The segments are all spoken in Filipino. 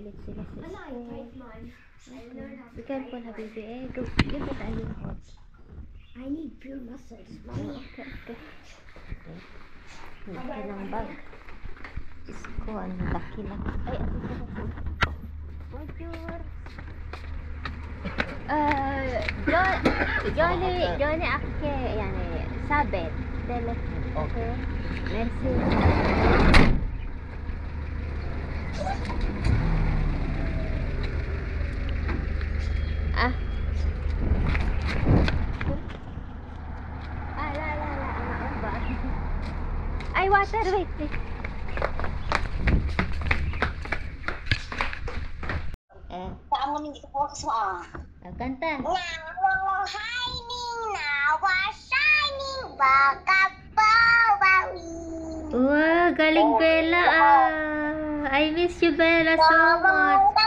ulit sila sa school. Be careful, habibi. Go. Give it a little hot. I need pure muscles, mommy. Okay. Laki ng bag. Diyos ko, ang laki-laki. Ay, ako ko na po. Bonjour. Johnny Akke, yani, sabit. Telephone. Okay. Merci. La. Ano ba? Ay, water. Wait. Saan mo hindi ka po kasama? Kanta. Shining nawa, shining baka bawawi. Wow, galing Bella I miss you, Bella, so much.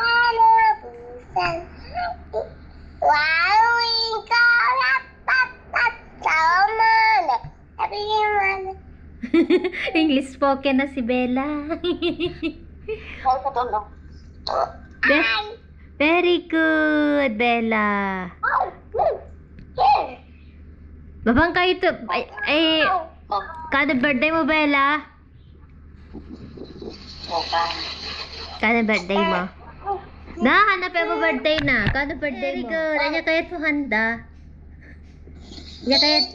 English spoken na si Bella. Very good, Bella. Babang kayo to. Kada birthday mo, Bella? Kada birthday mo? Hanapin mo birthday na. Kada birthday mo? Very good. Anya kaya't mo handa? Anya kaya't...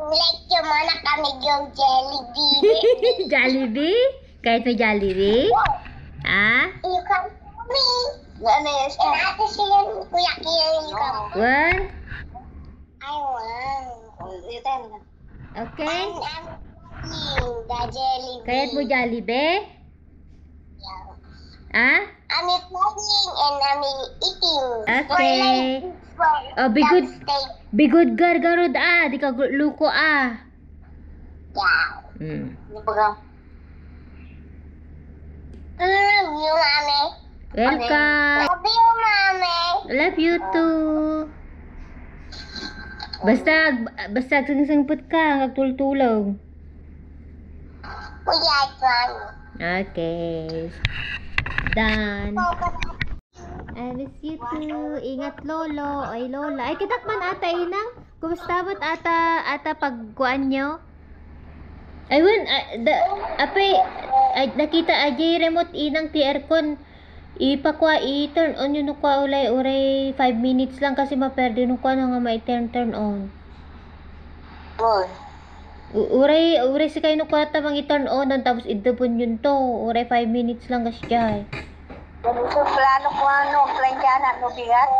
Lecture mo na kami yung Jollibee. Jollibee? Kahit may Jollibee? Ha? You can me. Ano yun? Ate siya yung kuya kaya yung One? I want. Okay. The Jollibee. Kahit mo Jollibee? Yeah. Ha? I'm playing and I'm eating. Okay. Oh, be good gargarod di ka luko Yeah. Ano ba? Love you, mommy. Welcome. Love you, mommy. Love you too. Basta singput ka, nagtultulaw. Kuya, fun. Okay. Done. I miss you too. Ingat lolo. Ay lola. Ay kitak man ata inang. Kumusta mo't ata pagkuan nyo? Ayun, nakita ajay remote inang ti aircon. I-turn on yun kwa uray 5 minutes lang kasi maperde nung kwa nga ma-turn on. Uray si kayo nung kwa tamang i-turn on tapos idupon yun to. Uray 5 minutes lang kasi jay. So, plano ko planjana no bigat.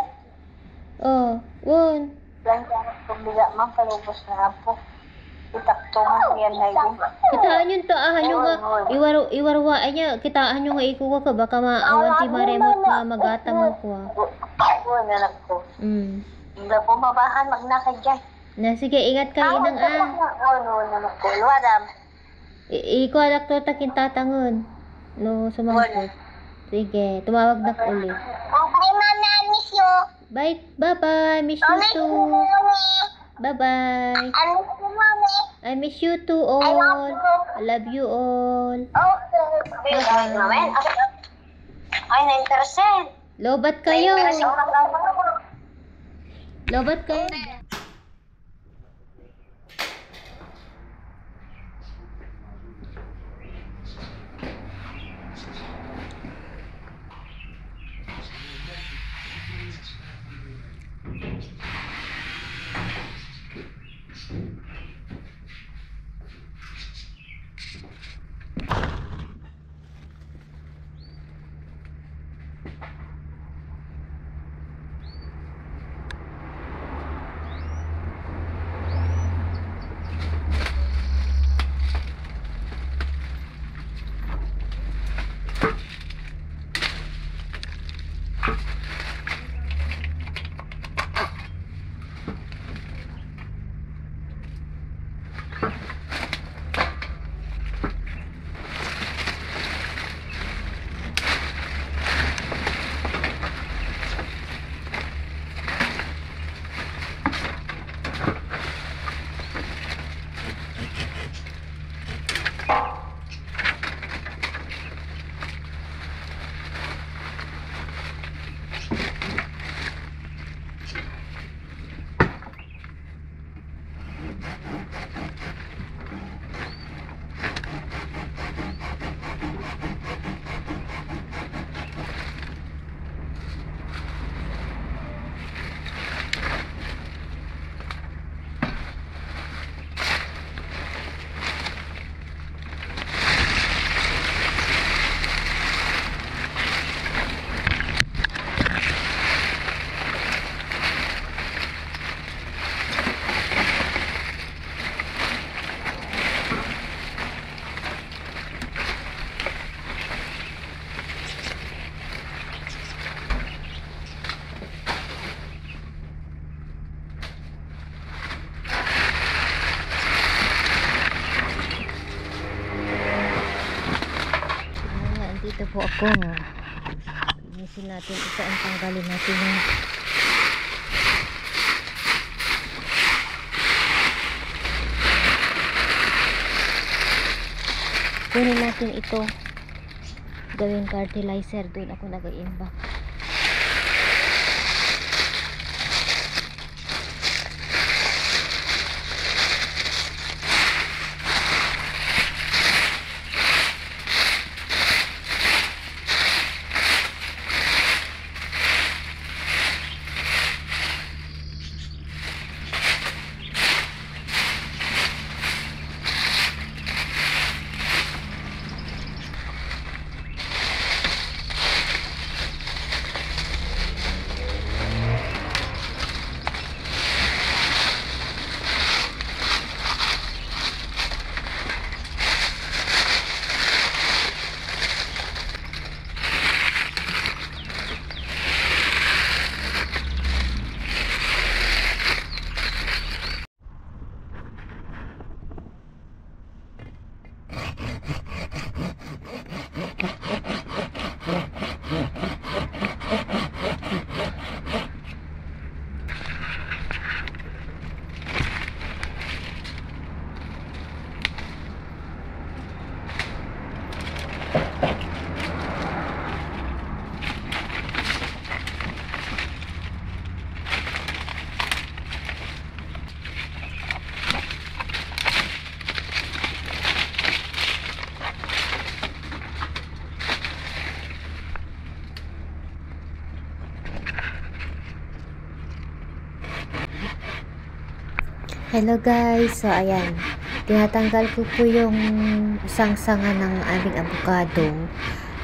Oh, won. Planjana no bigat man palubos na apo. Itaktungan yan na yun. Kitaan yun to, nyo nga, iwarwaan niya, kitaan nyo nga ikuha ka, baka maawan ti maremot na magatamang ko. Oo, nanak ko. Hindi po mabahan, magnakad dyan. Na, sige, ingat ka, inang Oo, nanak ko. Luwadam. Ikaw anak to, takin tatangon. No, sumangkot. Sige, tumawag na ko ulit. Okay, mama, I miss you. Bye-bye, miss you too. Bye-bye. I miss you, mommy. I miss you too all. I love you all. Okay. Ay, 9%. Lobat kayo. Lobat kayo. ko. Linisin natin ito. Ang tanggalin natin yung kunin natin ito. Gawin fertilizer. Doon ako nag-iimbak. Hello guys, so ayan, tinatanggal ko po yung isang sanga ng aming avocado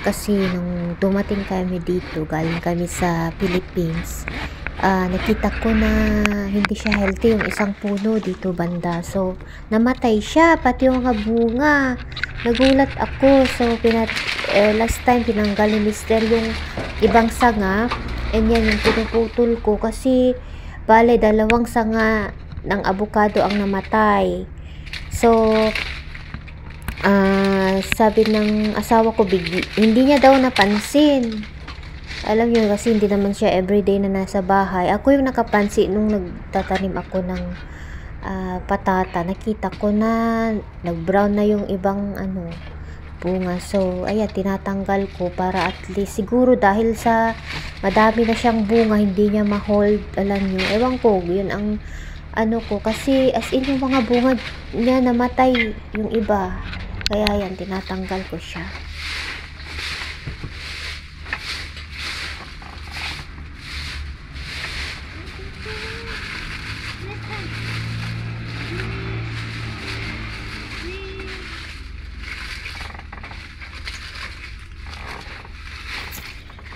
kasi nung dumating kami dito, galing kami sa Philippines, nakita ko na hindi siya healthy yung isang puno dito banda, so namatay siya, pati yung mga bunga. Nagulat ako, so last time tinanggal ni Mister yung ibang sanga, and yan yung pinuputol ko kasi bale 2 sanga ng avocado ang namatay. So sabi ng asawa ko, hindi niya daw napansin. Alam niyo kasi hindi naman siya everyday na nasa bahay. Ako yung nakapansin nung nagtatanim ako ng patata. Nakita ko na nag-brown na yung ibang bunga. So ayan, tinatanggal ko para at least siguro dahil sa madami na siyang bunga, hindi niya ma-hold. Alam niyo, ewan ko, yun ang ko, kasi as in yung mga bunga niya namatay yung iba, kaya yan, tinatanggal ko siya.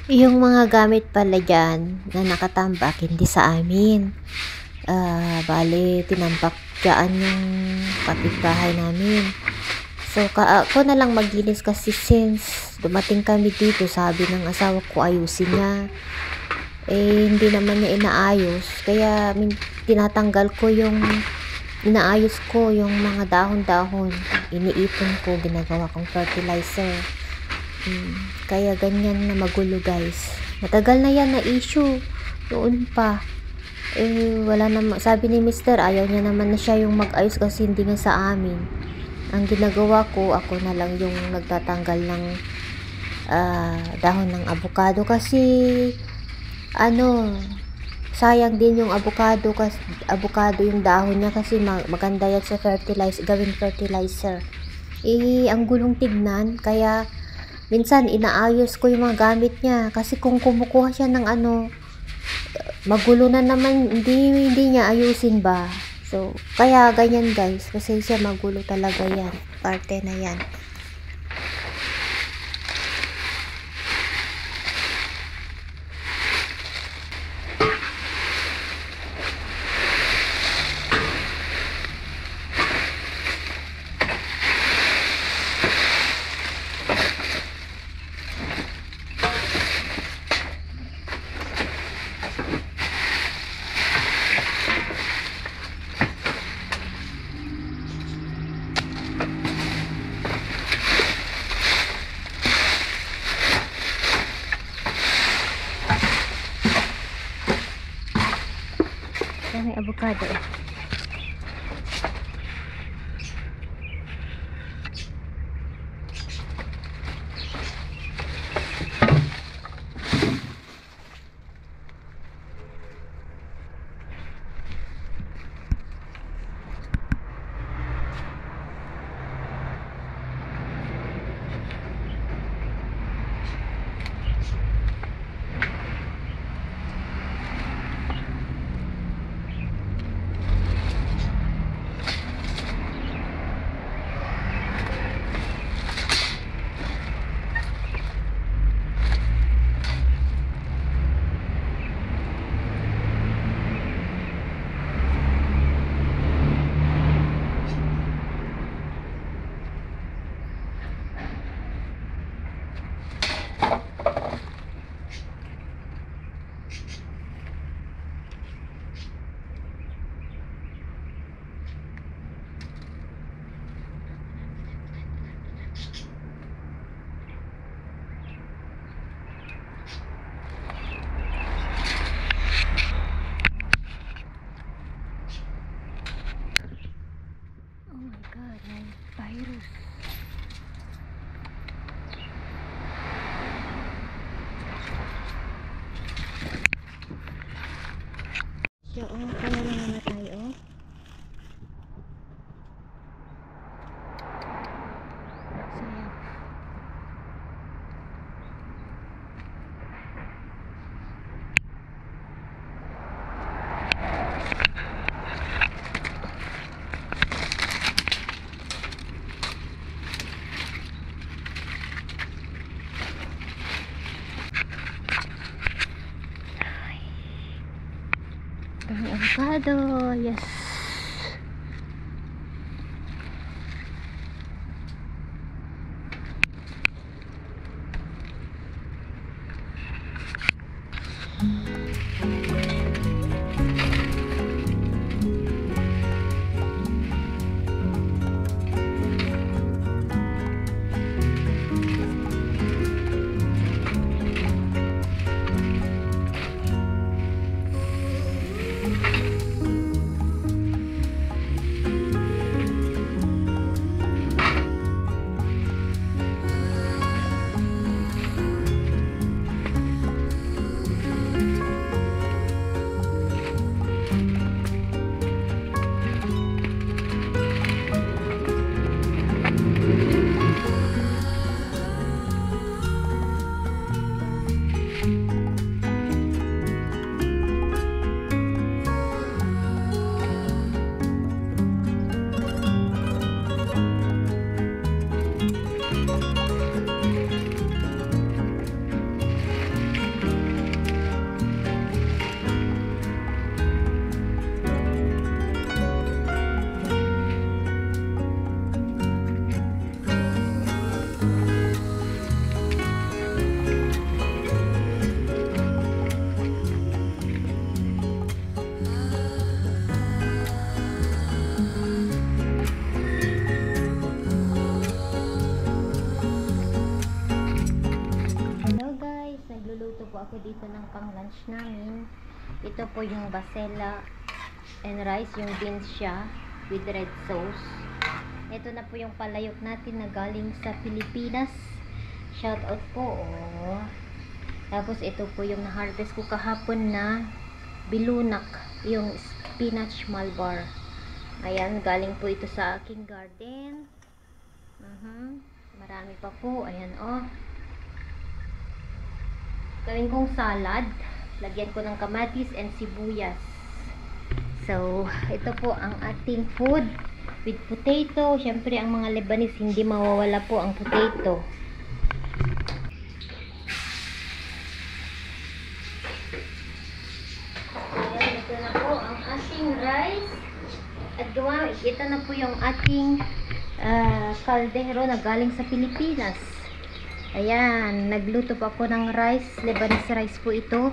Yung mga gamit pala dyan na nakatambak, hindi sa amin. Bale, tinambak dyan yung kapitbahay namin. So, ako na lang maglinis kasi since dumating kami dito, sabi ng asawa ko ayusin niya. Hindi naman niya inaayos. Kaya, tinatanggal ko inaayos ko yung mga dahon-dahon. Iniipon ko, ginagawa kong fertilizer. Kaya ganyan na magulo guys. Matagal na yan na issue. Noon pa. Wala naman, sabi ni Mister, ayaw niya naman na siya yung mag-ayos kasi hindi nga sa amin. Ang ginagawa ko, ako na lang yung nagtatanggal ng dahon ng avocado kasi sayang din yung avocado kasi yung dahon niya kasi maganda yan sa fertilizer, gawing fertilizer. Ang gulong tignan, kaya minsan inaayos ko yung mga gamit niya kasi kung kumukuha siya ng magulo na naman, hindi niya ayusin ba. So, kaya ganyan guys, kasi siya magulo talaga yan, parte na yan. avocado. Virus. So, kaya lang na tayo. Sayang. Ang avocado, yes. Nagluluto po ako dito ng pang lunch namin. Ito po yung basela and rice, yung beans siya with red sauce. Ito na po yung palayok natin na galing sa Pilipinas. Shout out po. Oh. Tapos ito po yung na-harvest ko kahapon na bilunak, yung spinach malbar. Ayan, galing po ito sa aking garden. Marami pa po. Ayan, oh. Gawin kong salad. Lagyan ko ng kamatis and sibuyas. So, ito po ang ating food with potato. Siyempre, ang mga Lebanese, hindi mawawala po ang potato. Ayan, ito na po ang ating rice. At ito na po yung ating kaldero na galing sa Pilipinas. Ayan, nagluto po ako ng rice, Lebanese rice po ito.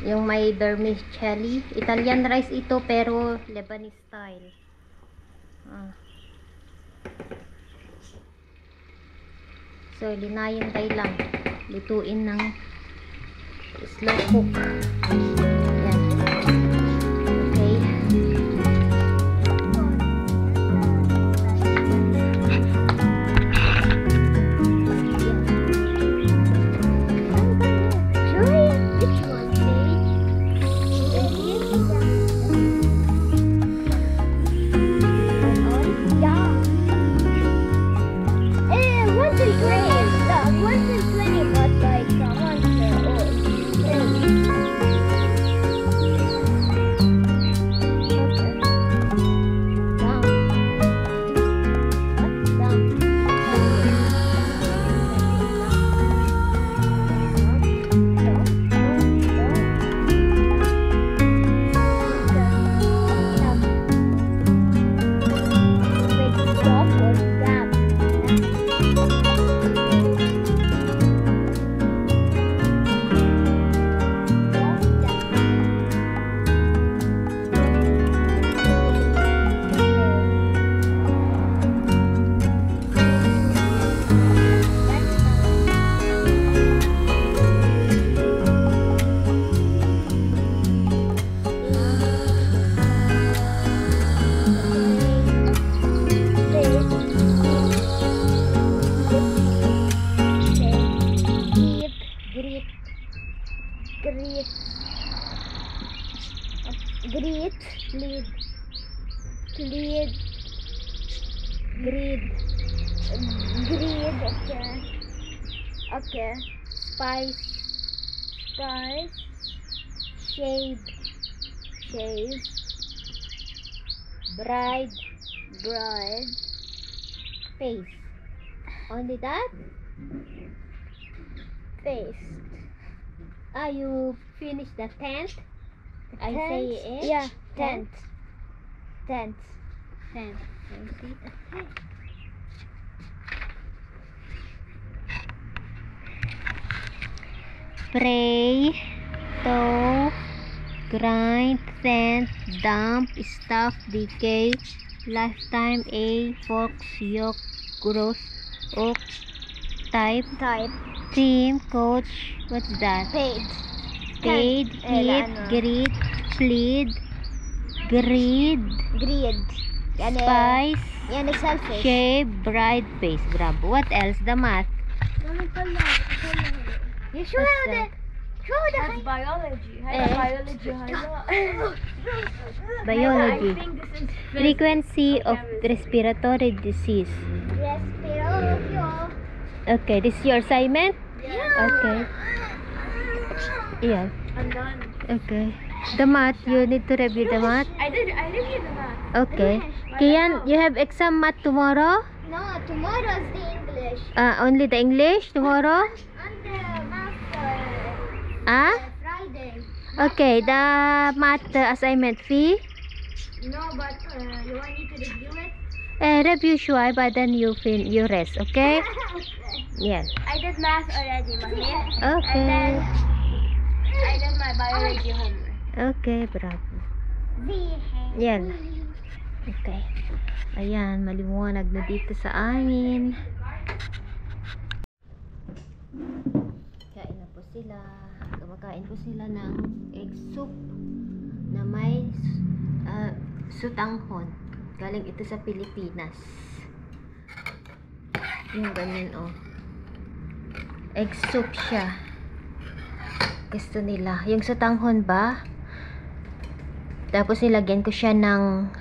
Yung may vermicelli. Italian rice ito pero Lebanese style. So, linayin tayo lang. Lutuin ng Slow cook. Yan. Okay. Grid, okay. Spice, shade, bride, paste. Only that? Paste. You finished the tent? I say it? Yeah, Tent. tent. Tent. Can you see? Spray, tow, grind, sand, dump, stuff, decay, lifetime, A, fox, yolk, gross, oak, type, team, coach, what's that? Paid. Paid, hit, grit, plead, greed, يعني spice, يعني selfish. shape, bride, face. Bravo. What else? The math. يا شو What's هذا؟ that? شو هذا؟ That's biology. Eh. Biology. Biology. I think this is Frequency of respiratory disease. Respiratorio. Okay, this is your assignment? Okay. Yeah. I'm done. Okay. The math, you need to review the math. I reviewed the math. Okay. Kian, you have exam math tomorrow? No, tomorrow is the English. Only the English tomorrow? And the math Friday. Okay, the math assignment fee? No, but you want me to review it? Review sure, but then you rest, okay? Yes. I did math already, mommy. Okay. And then I did my biology homework. Okay, bravo. Yan. Okay. Ayan, maliwanag na dito sa amin. Kain na po sila. Kumakain po sila ng egg soup na may sutanghon. Galing ito sa Pilipinas. Yung ganyan, oh. Egg soup siya. Gusto nila. Yung sutanghon ba? Tapos nilagyan ko siya ng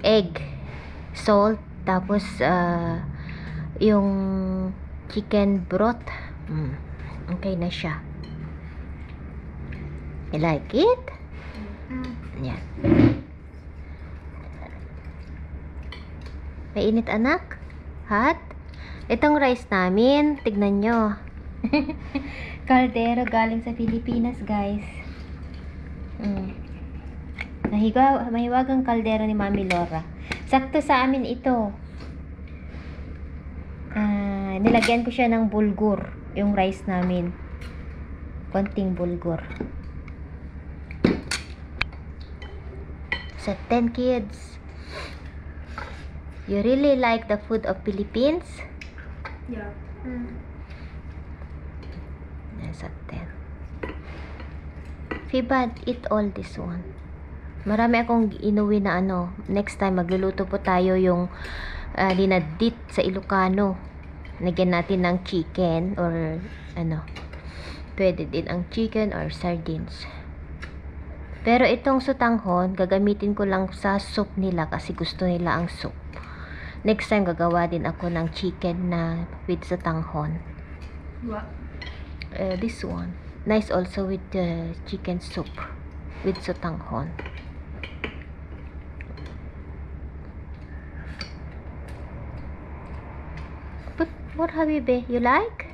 egg, salt, tapos yung chicken broth. Okay na siya. You like it? Yan. Mainit, anak? Hot? Itong rice namin, tignan nyo. Kaldero galing sa Pilipinas, guys. Mahiwagang kaldero ni Mami Laura. Sakto sa amin ito. Nilagyan ko siya ng bulgur, yung rice namin. Konting bulgur. Sa 10 kids. You really like the food of Philippines? Yeah. Nasa 10. Fibad, eat all this one. Marami akong inuwi na ano. Next time, magluluto po tayo yung dinadit sa Ilocano. Lagyan natin ng chicken or ano. Pwede din ang chicken or sardines. Pero itong sutanghon, gagamitin ko lang sa soup nila kasi gusto nila ang soup. Next time, gagawa din ako ng chicken na with sutanghon. What? This one. Nice also with the chicken soup with sutanghon. But what Habibi, you like?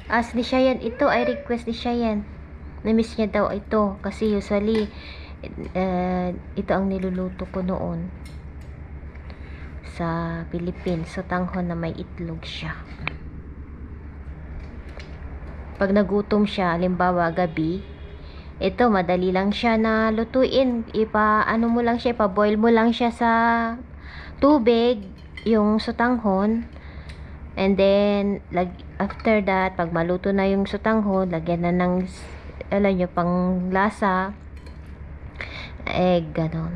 As ni Shayan, ito I request ni Shayan. Na-miss niya daw ito kasi usually ito ang niluluto ko noon sa Philippines. Sutanghon na may itlog siya. Pag nagutom siya, halimbawa gabi, ito madali lang siya na lutuin. Ano mo lang siya, ipa-boil mo lang siya sa tubig, yung sutanghon. And then after that, pag maluto na yung sutanghon, lagyan na ng alam nyo, pang lasa. Ganon.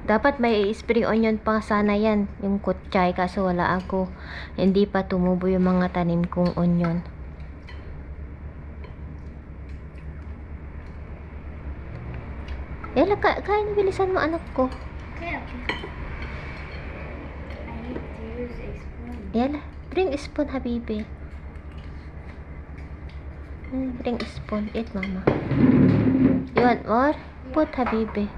Dapat may spring onion pa sana yan, yung kutchay, kaso wala ako. Hindi pa tumubo yung mga tanim kong onion. Yala, kain, bilisan mo anak ko. Okay. I need to use a spoon. Yala, bring a spoon, Habibi. Bring a spoon. Eat, mama. You want more? Put, Habibi.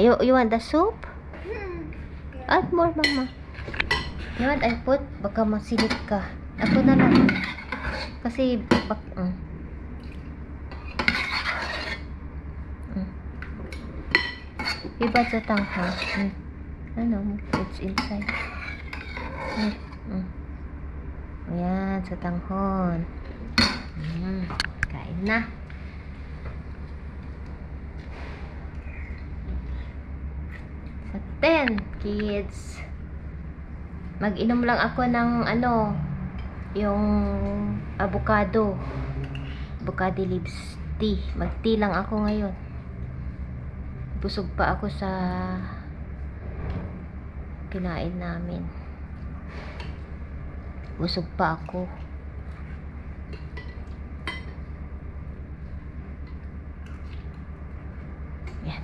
You want the soup? Add more, mama. You want I put? Baka masilip ka. Ako na lang. Kasi, iba sa tanghon. Ano? It's inside. Ayan, sa tanghon. Kain na. Sa 10, kids. Mag-inom lang ako ng ano, yung avocado leaves tea. Mag-tea lang ako ngayon. Busog pa ako sa kinain namin. Busog pa ako. Yan.